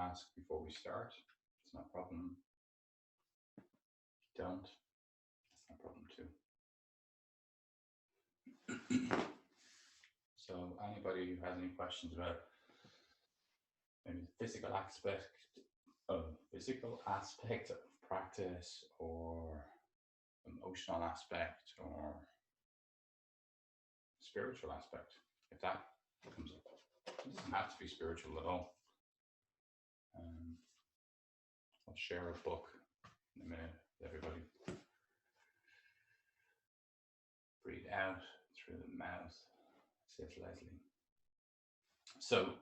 ask before we start, it's no problem. If you don't, it's no problem too. So anybody who has any questions about maybe the physical aspect of practice, or emotional aspect, or spiritual aspect, if that comes up, it doesn't have to be spiritual at all. I'll share a book in a minute with everybody. Breathe out through the mouth, says Leslie. So,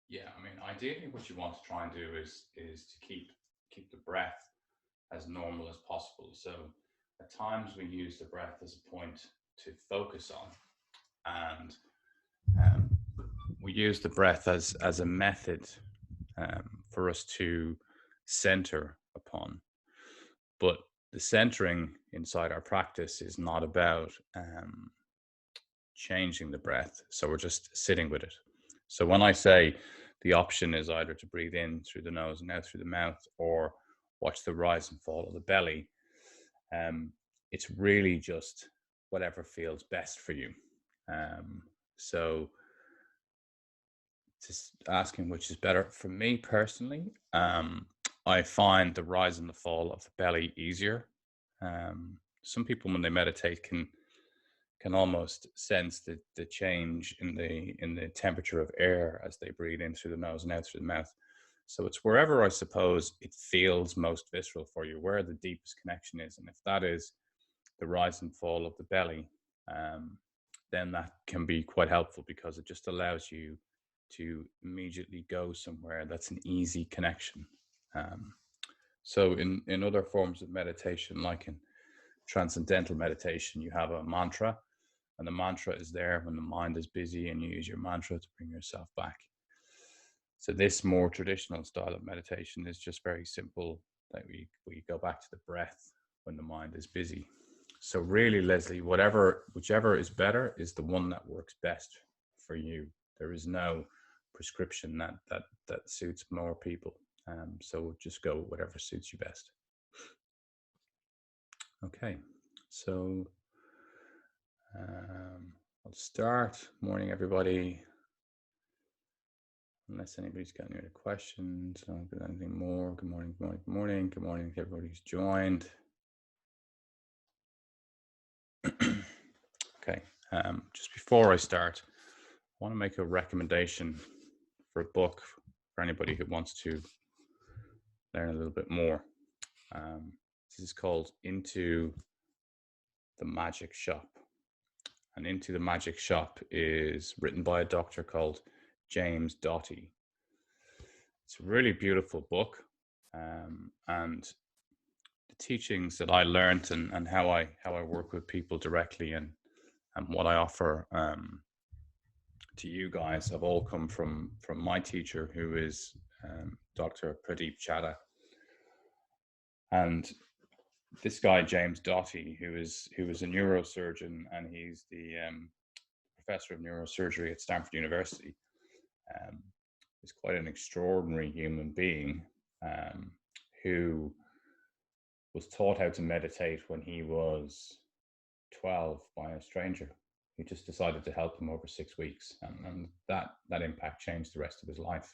yeah, I mean, ideally what you want to try and do is to keep the breath as normal as possible. So at times we use the breath as a point to focus on, and we use the breath as a method for us to center upon. But the centering inside our practice is not about changing the breath. So we're just sitting with it. So when I say the option is either to breathe in through the nose and out through the mouth, or watch the rise and fall of the belly, it's really just whatever feels best for you. So just asking which is better for me personally. I find the rise and the fall of the belly easier. Some people, when they meditate, can almost sense the change in the temperature of air as they breathe in through the nose and out through the mouth. So it's wherever, I suppose, it feels most visceral for you, where the deepest connection is. And if that is the rise and fall of the belly, then that can be quite helpful, because it just allows you to immediately go somewhere that's an easy connection. So in other forms of meditation, like in transcendental meditation, you have a mantra, and the mantra is there when the mind is busy, and you use your mantra to bring yourself back. So this more traditional style of meditation is just very simple, that we go back to the breath when the mind is busy. So really, Leslie, whichever is better is the one that works best for you. There is no prescription that suits more people. So just go whatever suits you best. Okay, so I'll start. Morning, everybody. Unless anybody's got any other questions, I don't got anything more. Good morning, good morning, good morning. Good morning to everybody who's joined. Okay, just before I start, I want to make a recommendation for a book for anybody who wants to learn a little bit more. This is called Into the Magic Shop. And Into the Magic Shop is written by a doctor called James Doty. It's a really beautiful book, and the teachings that I learned and how I work with people directly, and what I offer to you guys have all come from my teacher, who is Dr. Doty Chadha. And this guy, James Doty, who is a neurosurgeon, and he's the professor of neurosurgery at Stanford University, is quite an extraordinary human being, who was taught how to meditate when he was 12 by a stranger who just decided to help him over 6 weeks, and that impact changed the rest of his life.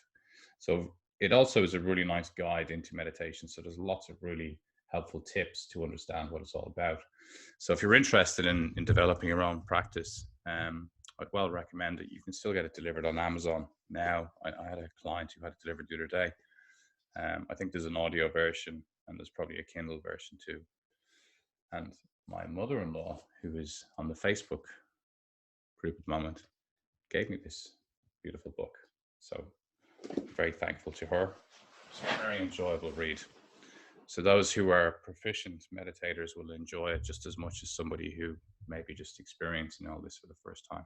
So it also is a really nice guide into meditation. So there's lots of really helpful tips to understand what it's all about. So if you're interested in developing your own practice, I'd well recommend it. You can still get it delivered on Amazon now. I had a client who had it delivered the other day. I think there's an audio version, and there's probably a Kindle version too. And my mother-in-law, who is on the Facebook group at the moment, gave me this beautiful book. So very thankful to her. It's a very enjoyable read. So those who are proficient meditators will enjoy it just as much as somebody who may be just experiencing all this for the first time.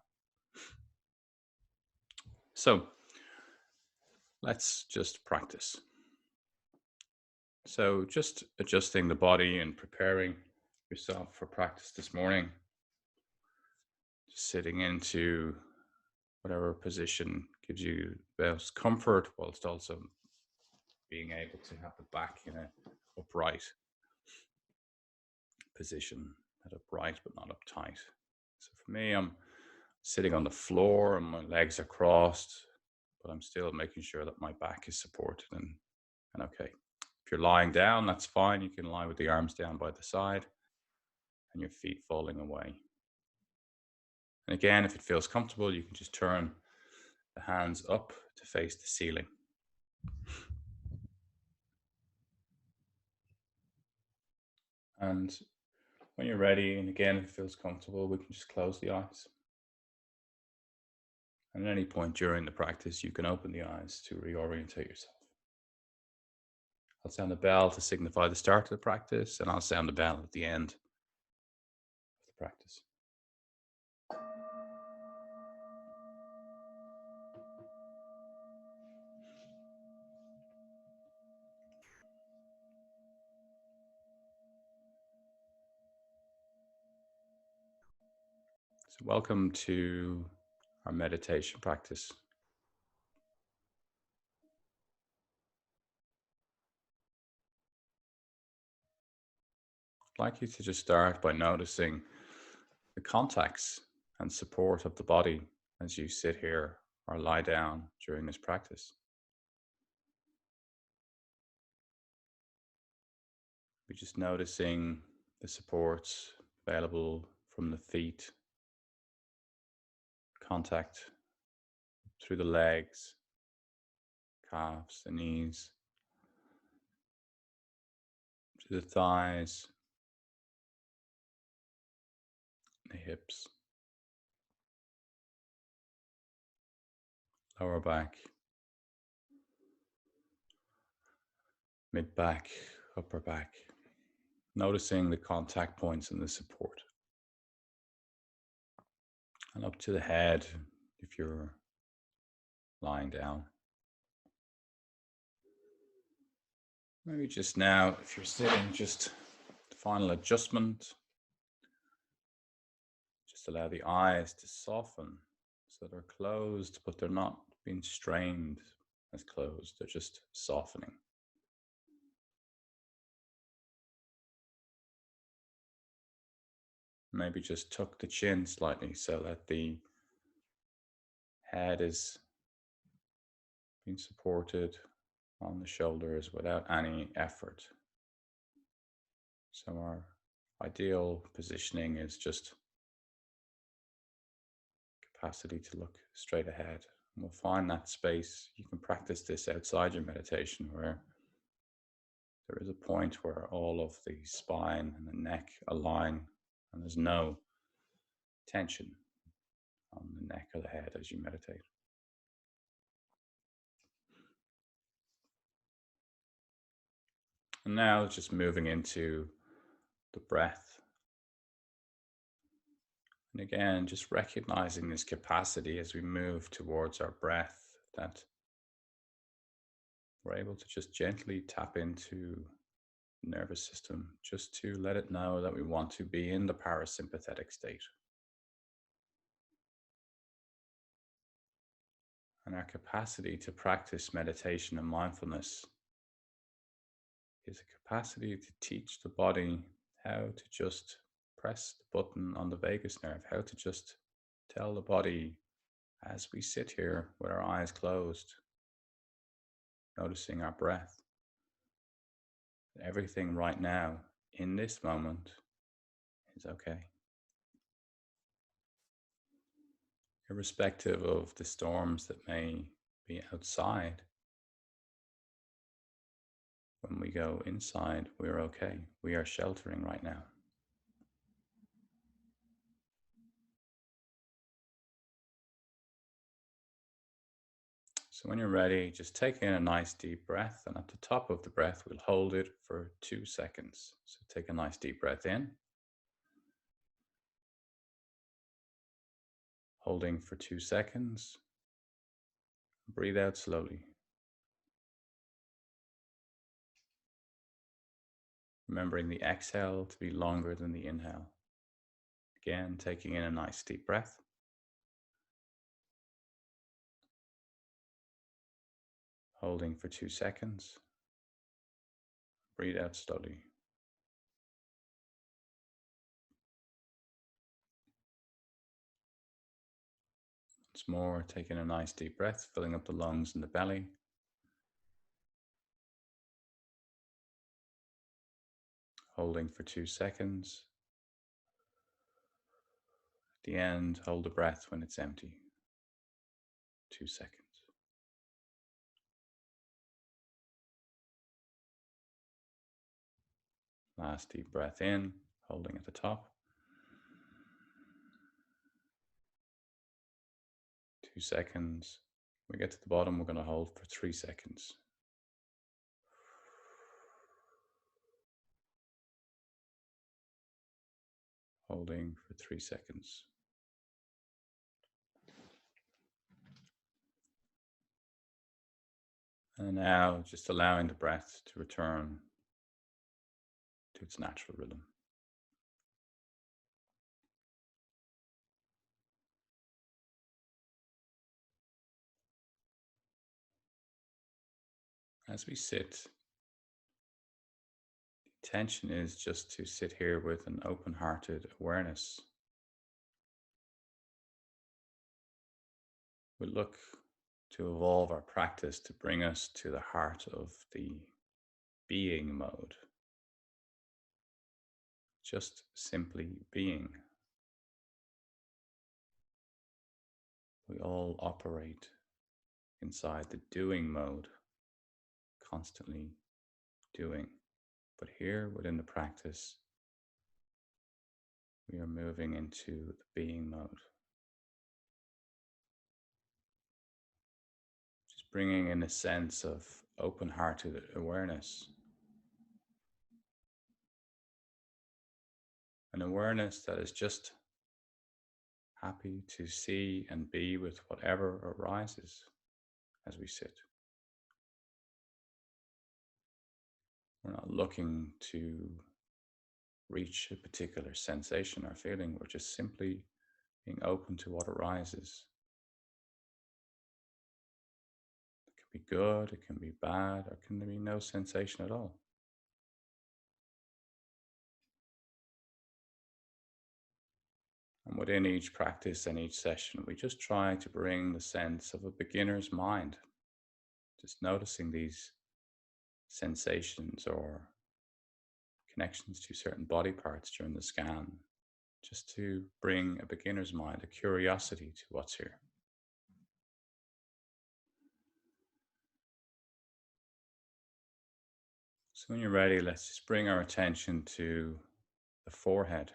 So let's just practice. So just adjusting the body and preparing yourself for practice this morning. Just sitting into whatever position gives you the most comfort, whilst also being able to have the back in a upright position, not upright but not uptight. So for me, I'm sitting on the floor and my legs are crossed, but I'm still making sure that my back is supported and okay. If you're lying down, that's fine. You can lie with the arms down by the side and your feet falling away. And again, if it feels comfortable, you can just turn the hands up to face the ceiling. And when you're ready, and again, if it feels comfortable, we can just close the eyes. And at any point during the practice, you can open the eyes to reorientate yourself. I'll sound the bell to signify the start of the practice, and I'll sound the bell at the end of the practice. So welcome to our meditation practice. I'd like you to just start by noticing the contacts and support of the body as you sit here or lie down during this practice. We're just noticing the supports available from the feet, contact through the legs, calves, the knees, to the thighs, the hips, lower back, mid back, upper back. Noticing the contact points and the support. And up to the head if you're lying down. Maybe just now, if you're sitting, just the final adjustment. Just allow the eyes to soften. So they're closed, but they're not being strained as closed. They're just softening. Maybe just tuck the chin slightly so that the head is being supported on the shoulders without any effort. So our ideal positioning is just capacity to look straight ahead. And we'll find that space. You can practice this outside your meditation where there is a point where all of the spine and the neck align and there's no tension on the neck or the head as you meditate. And now just moving into the breath. And again, just recognizing this capacity as we move towards our breath, that we're able to just gently tap into the nervous system, just to let it know that we want to be in the parasympathetic state. And our capacity to practice meditation and mindfulness is a capacity to teach the body how to just press the button on the vagus nerve, how to just tell the body as we sit here with our eyes closed, noticing our breath, everything right now in this moment is okay. Irrespective of the storms that may be outside, when we go inside, we're okay. We are sheltering right now. So when you're ready, just take in a nice deep breath, and at the top of the breath, we'll hold it for 2 seconds. So take a nice deep breath in, holding for 2 seconds. Breathe out slowly. Remembering the exhale to be longer than the inhale. Again, taking in a nice deep breath. Holding for 2 seconds. Breathe out slowly. Once more, taking a nice deep breath, filling up the lungs and the belly. Holding for 2 seconds. At the end, hold the breath when it's empty. 2 seconds. Last deep breath in, holding at the top. 2 seconds. When we get to the bottom, we're going to hold for 3 seconds. Holding for 3 seconds. And now just allowing the breath to return to its natural rhythm. As we sit, the intention is just to sit here with an open-hearted awareness. We look to evolve our practice to bring us to the heart of the being mode. Just simply being. We all operate inside the doing mode, constantly doing. But here within the practice, we are moving into the being mode. Just bringing in a sense of open-hearted awareness. An awareness that is just happy to see and be with whatever arises as we sit. We're not looking to reach a particular sensation or feeling. We're just simply being open to what arises. It can be good, it can be bad, or can there be no sensation at all. And within each practice and each session, we just try to bring the sense of a beginner's mind, just noticing these sensations or connections to certain body parts during the scan, just to bring a beginner's mind, a curiosity to what's here. So when you're ready, let's just bring our attention to the forehead.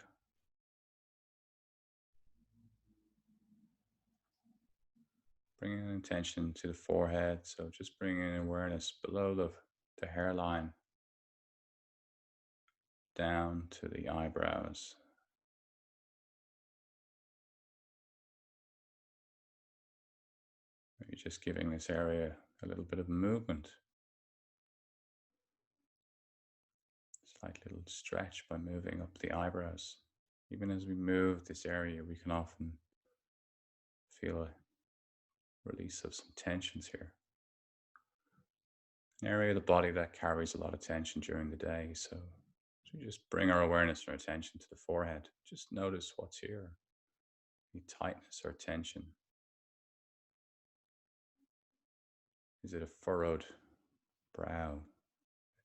Bringing attention to the forehead, so just bringing awareness below the hairline, down to the eyebrows. Maybe just giving this area a little bit of movement. Slight little stretch by moving up the eyebrows. Even as we move this area, we can often feel a release of some tensions here. An area of the body that carries a lot of tension during the day. So we just bring our awareness or attention to the forehead. Just notice what's here. Any tightness or tension. Is it a furrowed brow?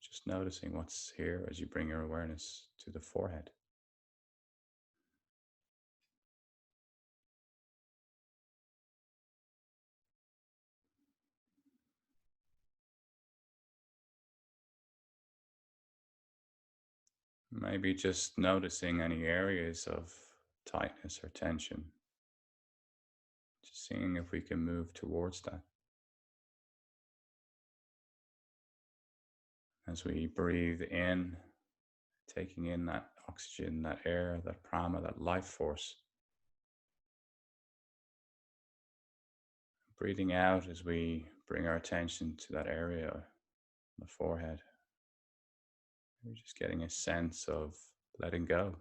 Just noticing what's here as you bring your awareness to the forehead. Maybe just noticing any areas of tightness or tension. Just seeing if we can move towards that. As we breathe in, taking in that oxygen, that air, that prana, that life force. Breathing out as we bring our attention to that area on the forehead. We're just getting a sense of letting go.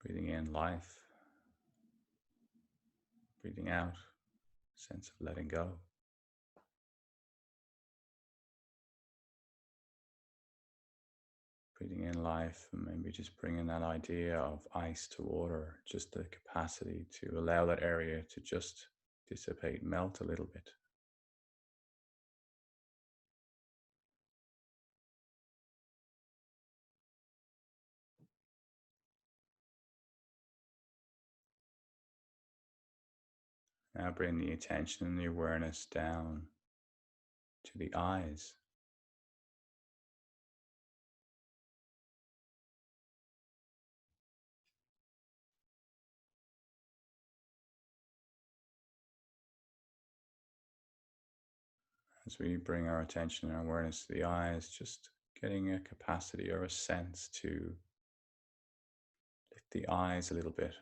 Breathing in life. Breathing out, sense of letting go. Breathing in life, and maybe just bringing that idea of ice to water, just the capacity to allow that area to just dissipate, melt a little bit. Now bring the attention and the awareness down to the eyes. As we bring our attention and awareness to the eyes, just getting a capacity or a sense to lift the eyes a little bit.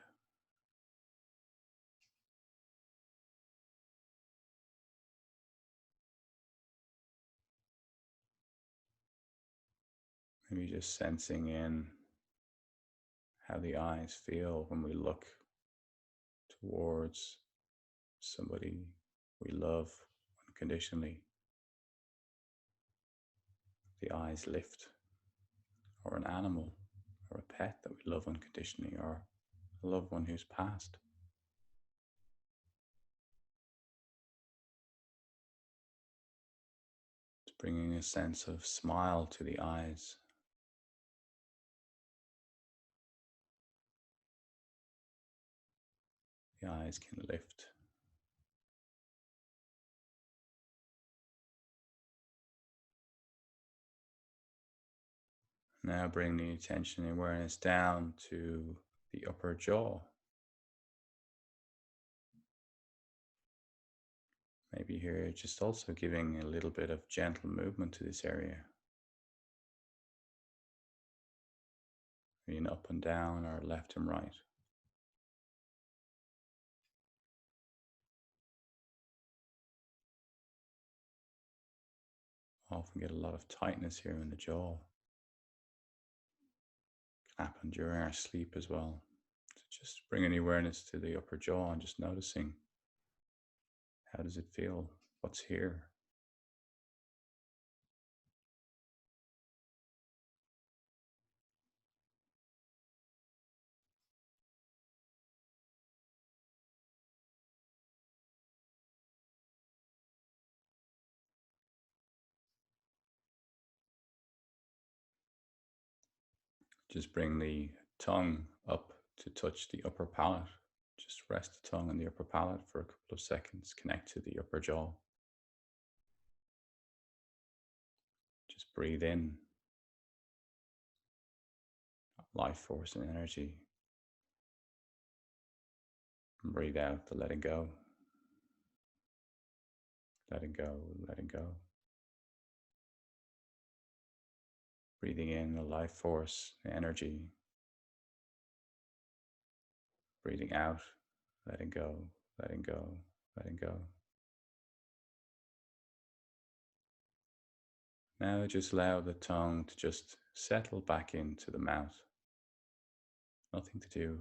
Maybe just sensing in how the eyes feel when we look towards somebody we love unconditionally. The eyes lift, or an animal, or a pet that we love unconditionally, or a loved one who's passed. It's bringing a sense of smile to the eyes. The eyes can lift. Now bring the attention and awareness down to the upper jaw. Maybe here just also giving a little bit of gentle movement to this area. Being up and down or left and right. Often get a lot of tightness here in the jaw. Can happen during our sleep as well. So just bringing awareness to the upper jaw and just noticing, how does it feel? What's here? Just bring the tongue up to touch the upper palate. Just rest the tongue on the upper palate for a couple of seconds. Connect to the upper jaw. Just breathe in life force and energy. And breathe out the letting go. Letting go, letting go. Breathing in the life force, the energy. Breathing out, letting go, letting go, letting go. Now just allow the tongue to just settle back into the mouth. Nothing to do.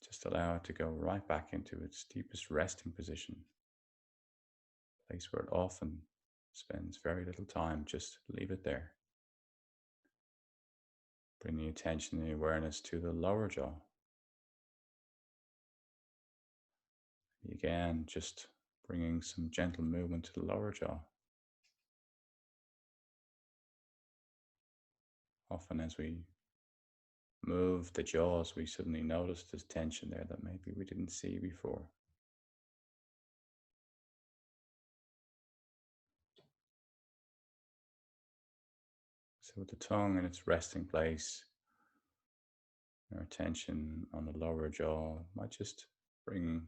Just allow it to go right back into its deepest resting position. A place where it often spends very little time. Just leave it there. Bring the attention and the awareness to the lower jaw. Again, just bringing some gentle movement to the lower jaw. Often as we move the jaws, we suddenly notice there's tension there that maybe we didn't see before. So with the tongue in its resting place, our attention on the lower jaw might just bring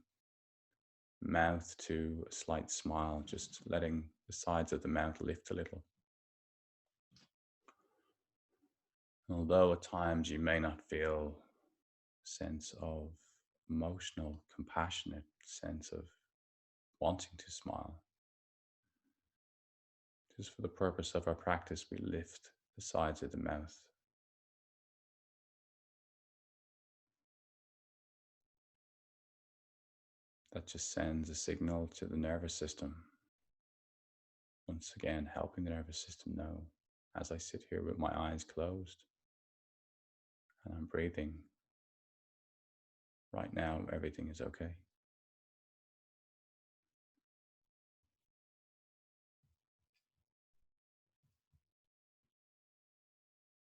mouth to a slight smile, just letting the sides of the mouth lift a little. Although at times you may not feel a sense of emotional, compassionate sense of wanting to smile, just for the purpose of our practice, we lift the sides of the mouth. That just sends a signal to the nervous system. Once again, helping the nervous system know as I sit here with my eyes closed and I'm breathing. Right now, everything is okay.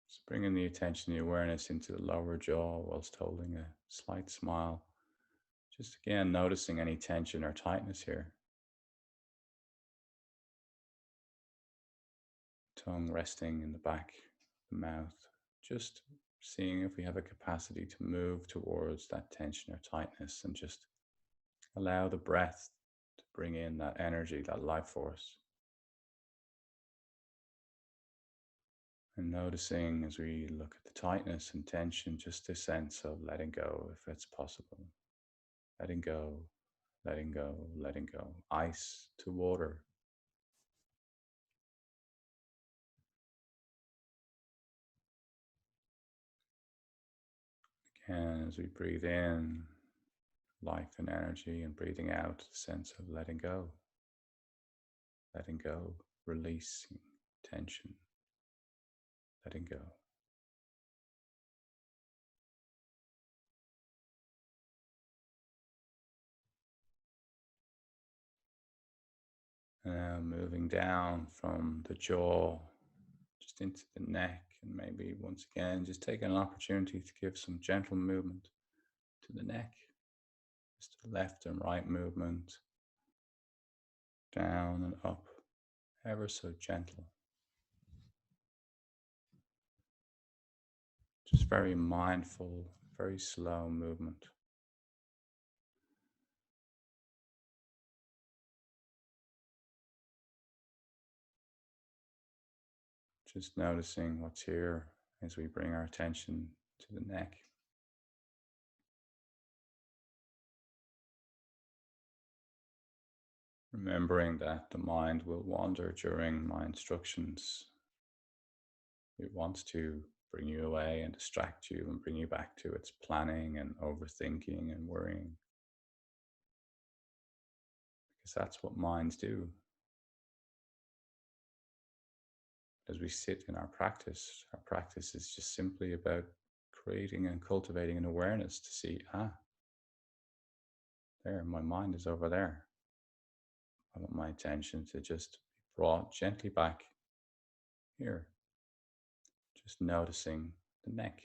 Just bringing the attention, the awareness into the lower jaw whilst holding a slight smile. Just again, noticing any tension or tightness here. Tongue resting in the back of the mouth. Just seeing if we have a capacity to move towards that tension or tightness and just allow the breath to bring in that energy, that life force. And noticing as we look at the tightness and tension, just a sense of letting go if it's possible. Letting go, letting go, letting go. Ice to water. Again, as we breathe in life and energy, and breathing out the sense of letting go, releasing tension, letting go. And now moving down from the jaw just into the neck, and maybe once again just take an opportunity to give some gentle movement to the neck, just a left and right movement, down and up, ever so gentle. Just very mindful, very slow movement. Just noticing what's here as we bring our attention to the neck. Remembering that the mind will wander during my instructions. It wants to bring you away and distract you and bring you back to its planning and overthinking and worrying. Because that's what minds do. As we sit in our practice is just simply about creating and cultivating an awareness to see, there, my mind is over there. I want my attention to just be brought gently back here, just noticing the neck.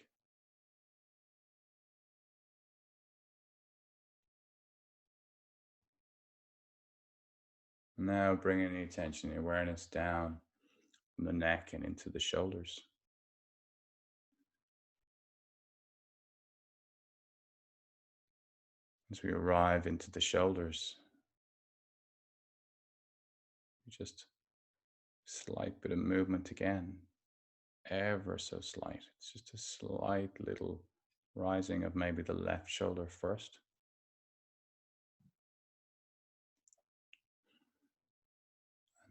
Now bringing the attention, the awareness down from the neck and into the shoulders. As we arrive into the shoulders, just slight bit of movement again, ever so slight. It's just a slight little rising of maybe the left shoulder first.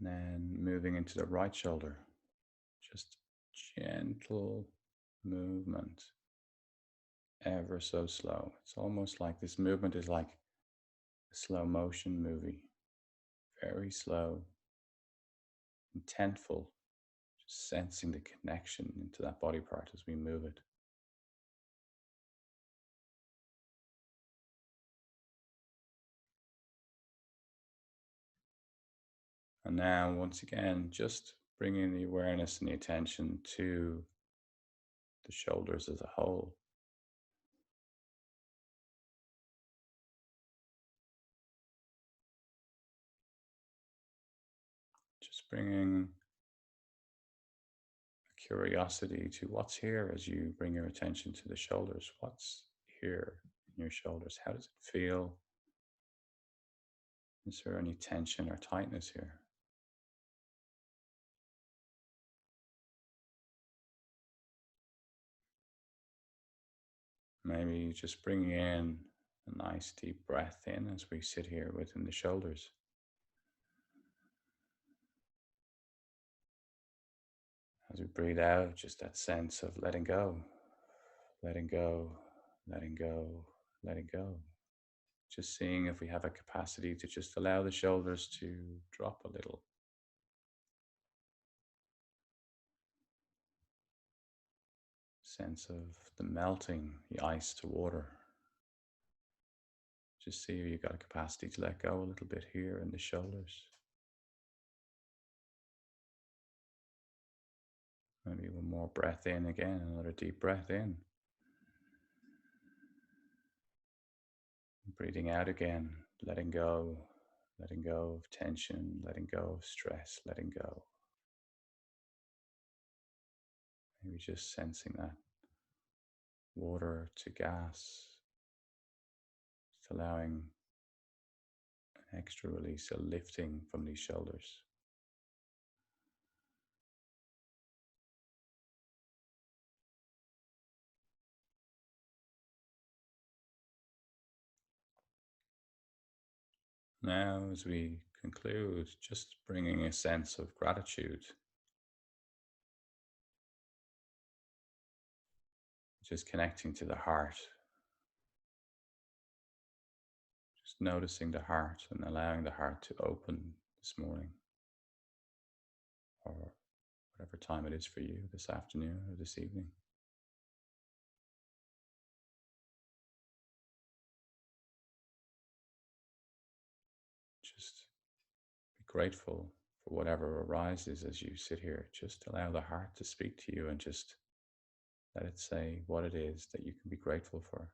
And then moving into the right shoulder. Just gentle movement, ever so slow. It's almost like this movement is like a slow motion movie. Very slow, intentful, just sensing the connection into that body part as we move it. And now, once again, just bringing the awareness and the attention to the shoulders as a whole. Just bringing a curiosity to what's here as you bring your attention to the shoulders. What's here in your shoulders? How does it feel? Is there any tension or tightness here? Maybe just bringing in a nice deep breath in as we sit here within the shoulders. As we breathe out, just that sense of letting go, letting go, letting go, letting go. Just seeing if we have a capacity to just allow the shoulders to drop a little. Sense of the melting, the ice to water. Just see if you've got a capacity to let go a little bit here in the shoulders. Maybe one more breath in again, another deep breath in. Breathing out again, letting go of tension, letting go of stress, letting go. Maybe just sensing that water to gas, just allowing an extra release, a lifting from these shoulders. Now, as we conclude, just bringing a sense of gratitude, just connecting to the heart, just noticing the heart and allowing the heart to open this morning, or whatever time it is for you, this afternoon or this evening. Just be grateful for whatever arises as you sit here. Just allow the heart to speak to you and just let it say what it is that you can be grateful for.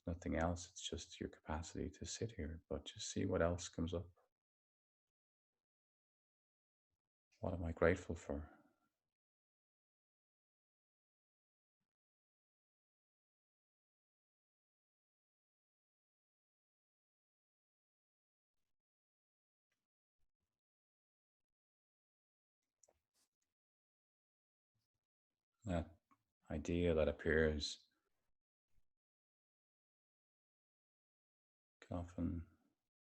If nothing else, it's just your capacity to sit here, but just see what else comes up. What am I grateful for? That idea that appears can often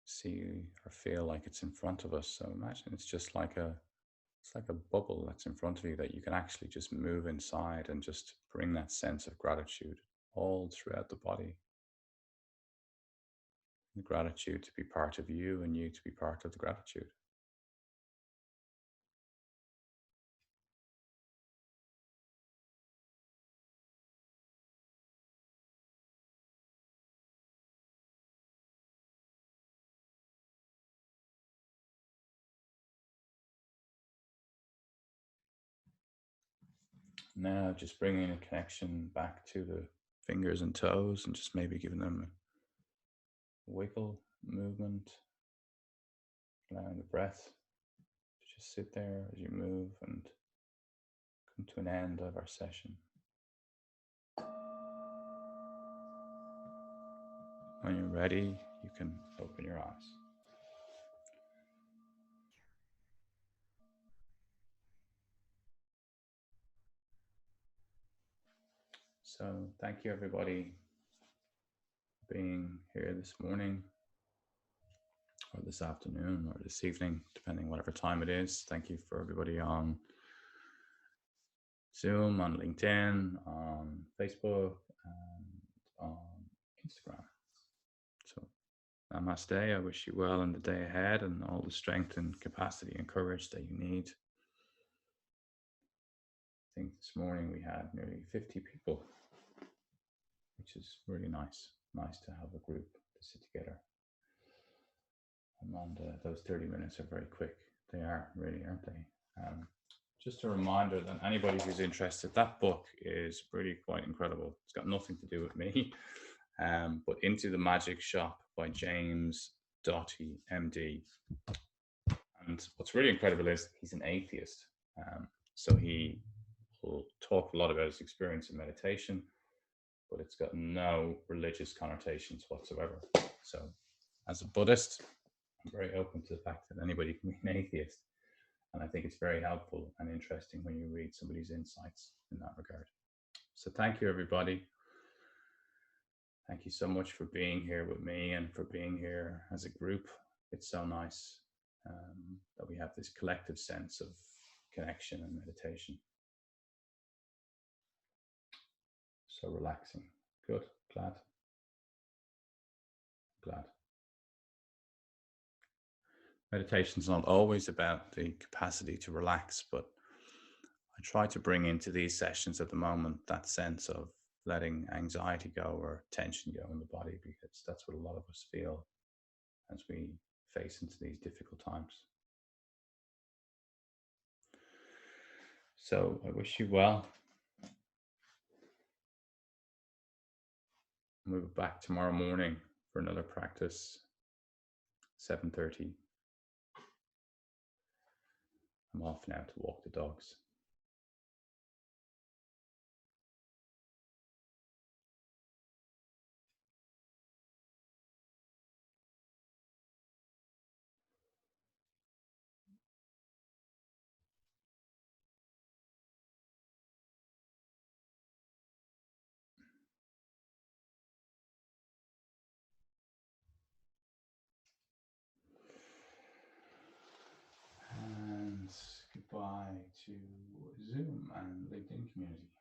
see or feel like it's in front of us. So imagine it's like a bubble that's in front of you that you can actually just move inside and just bring that sense of gratitude all throughout the body. The gratitude to be part of you and you to be part of the gratitude. Now, just bringing a connection back to the fingers and toes and just maybe giving them a wiggle movement, allowing the breath to just sit there as you move and come to an end of our session. When you're ready, you can open your eyes. So, thank you everybody for being here this morning, or this afternoon, or this evening, depending whatever time it is. Thank you for everybody on Zoom, on LinkedIn, on Facebook, and on Instagram. So, namaste. I wish you well in the day ahead and all the strength and capacity and courage that you need. I think this morning we had nearly 50 people, which is really nice. Nice to have a group to sit together. And those 30 minutes are very quick. They are, really, aren't they? Just a reminder that anybody who's interested, that book is really quite incredible. It's got nothing to do with me, but Into the Magic Shop by James Doty MD. And what's really incredible is he's an atheist. So he will talk a lot about his experience in meditation, but it's got no religious connotations whatsoever. So as a Buddhist, I'm very open to the fact that anybody can be an atheist. And I think it's very helpful and interesting when you read somebody's insights in that regard. So thank you, everybody. Thank you so much for being here with me and for being here as a group. It's so nice that we have this collective sense of connection and meditation. So relaxing. Good. Glad. Glad. Meditation's not always about the capacity to relax, but I try to bring into these sessions at the moment that sense of letting anxiety go or tension go in the body, because that's what a lot of us feel as we face into these difficult times. So I wish you well. We'll be back tomorrow morning for another practice, 7:30. I'm off now to walk the dogs. And goodbye to Zoom and LinkedIn community.